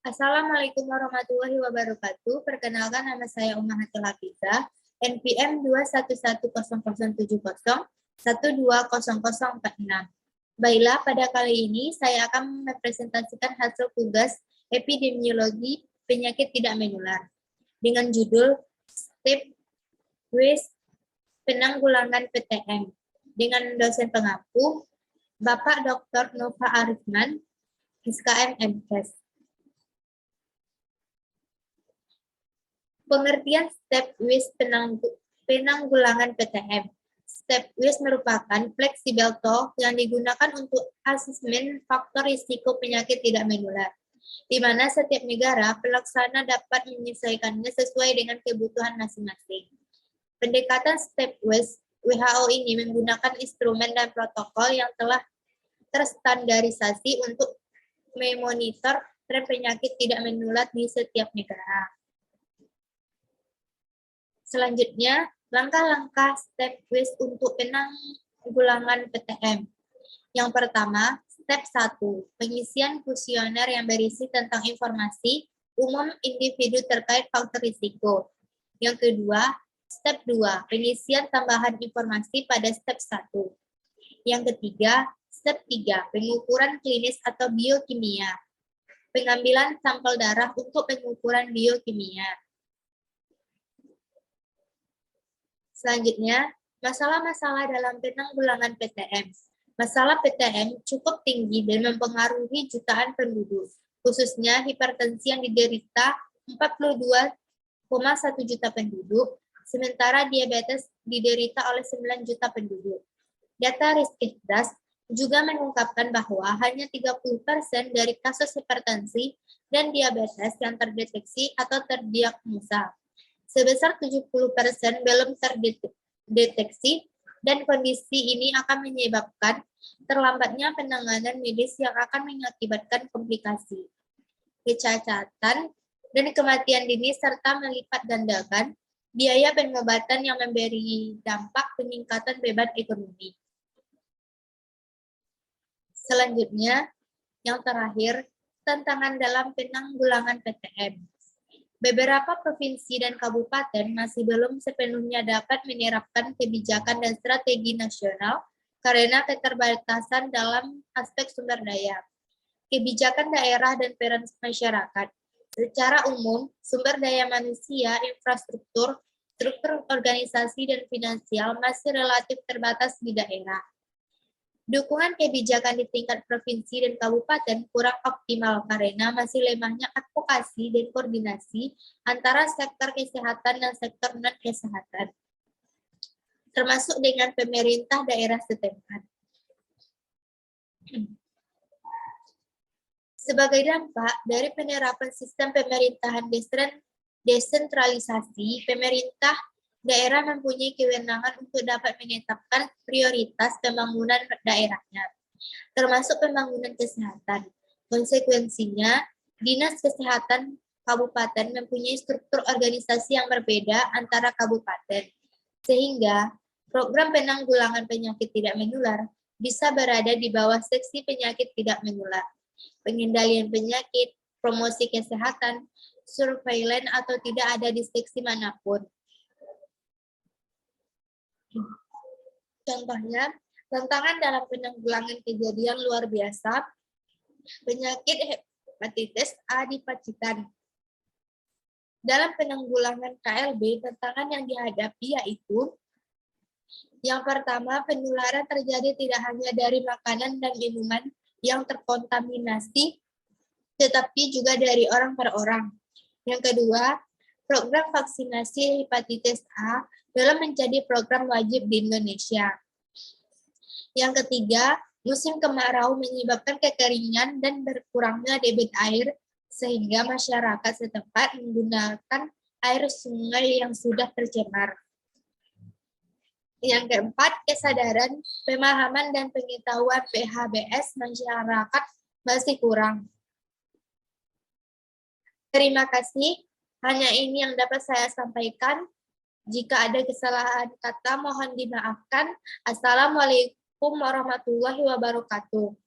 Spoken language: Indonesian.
Assalamualaikum warahmatullahi wabarakatuh. Perkenalkan, nama saya Ummahatul Hafizah, NPM 2117070120046. Baiklah, pada kali ini saya akan mempresentasikan hasil tugas epidemiologi penyakit tidak menular dengan judul Step Ways Penanggulangan PTM dengan dosen pengampu Bapak Dr. Nova Arifman, SKM MKes. Pengertian step-wise penanggulangan PTM. Step-wise merupakan fleksibel tool yang digunakan untuk asesmen faktor risiko penyakit tidak menular, di mana setiap negara pelaksana dapat menyesuaikannya sesuai dengan kebutuhan masing-masing. Pendekatan step-wise WHO ini menggunakan instrumen dan protokol yang telah terstandarisasi untuk memonitor tren penyakit tidak menular di setiap negara. Selanjutnya, langkah-langkah step-wise untuk penanggulangan PTM. Yang pertama, step 1, pengisian kuesioner yang berisi tentang informasi umum individu terkait faktor risiko. Yang kedua, step 2, pengisian tambahan informasi pada step 1. Yang ketiga, step 3, pengukuran klinis atau biokimia. Pengambilan sampel darah untuk pengukuran biokimia. Selanjutnya, masalah-masalah dalam penanggulangan PTM. Masalah PTM cukup tinggi dan mempengaruhi jutaan penduduk, khususnya hipertensi yang diderita 42,1 juta penduduk, sementara diabetes diderita oleh 9 juta penduduk. Data Riskitdas juga mengungkapkan bahwa hanya 30% dari kasus hipertensi dan diabetes yang terdeteksi atau terdiagnosa. Sebesar 70% belum terdeteksi, dan kondisi ini akan menyebabkan terlambatnya penanganan medis yang akan mengakibatkan komplikasi, kecacatan, dan kematian dini, serta melipat gandakan biaya pengobatan yang memberi dampak peningkatan beban ekonomi. Selanjutnya, yang terakhir, tantangan dalam penanggulangan PTM. Beberapa provinsi dan kabupaten masih belum sepenuhnya dapat menerapkan kebijakan dan strategi nasional karena keterbatasan dalam aspek sumber daya, kebijakan daerah, dan peran masyarakat. Secara umum, sumber daya manusia, infrastruktur, struktur organisasi, dan finansial masih relatif terbatas di daerah. Dukungan kebijakan di tingkat provinsi dan kabupaten kurang optimal karena masih lemahnya advokasi dan koordinasi antara sektor kesehatan dan sektor non-kesehatan, termasuk dengan pemerintah daerah setempat. Sebagai dampak dari penerapan sistem pemerintahan desentralisasi, pemerintah daerah mempunyai kewenangan untuk dapat menetapkan prioritas pembangunan daerahnya, termasuk pembangunan kesehatan. Konsekuensinya, Dinas Kesehatan Kabupaten mempunyai struktur organisasi yang berbeda antara kabupaten, sehingga program penanggulangan penyakit tidak menular bisa berada di bawah seksi penyakit tidak menular, pengendalian penyakit, promosi kesehatan, surveillance, atau tidak ada di seksi manapun. Contohnya, tantangan dalam penanggulangan kejadian luar biasa, penyakit hepatitis A di Pacitan. Dalam penanggulangan KLB, tantangan yang dihadapi yaitu, yang pertama, penularan terjadi tidak hanya dari makanan dan minuman yang terkontaminasi, tetapi juga dari orang per orang. Yang kedua, program vaksinasi hepatitis A belum menjadi program wajib di Indonesia. Yang ketiga, musim kemarau menyebabkan kekeringan dan berkurangnya debit air, sehingga masyarakat setempat menggunakan air sungai yang sudah tercemar. Yang keempat, kesadaran, pemahaman, dan pengetahuan PHBS masyarakat masih kurang. Terima kasih, hanya ini yang dapat saya sampaikan. Jika ada kesalahan kata, mohon dimaafkan. Assalamualaikum warahmatullahi wabarakatuh.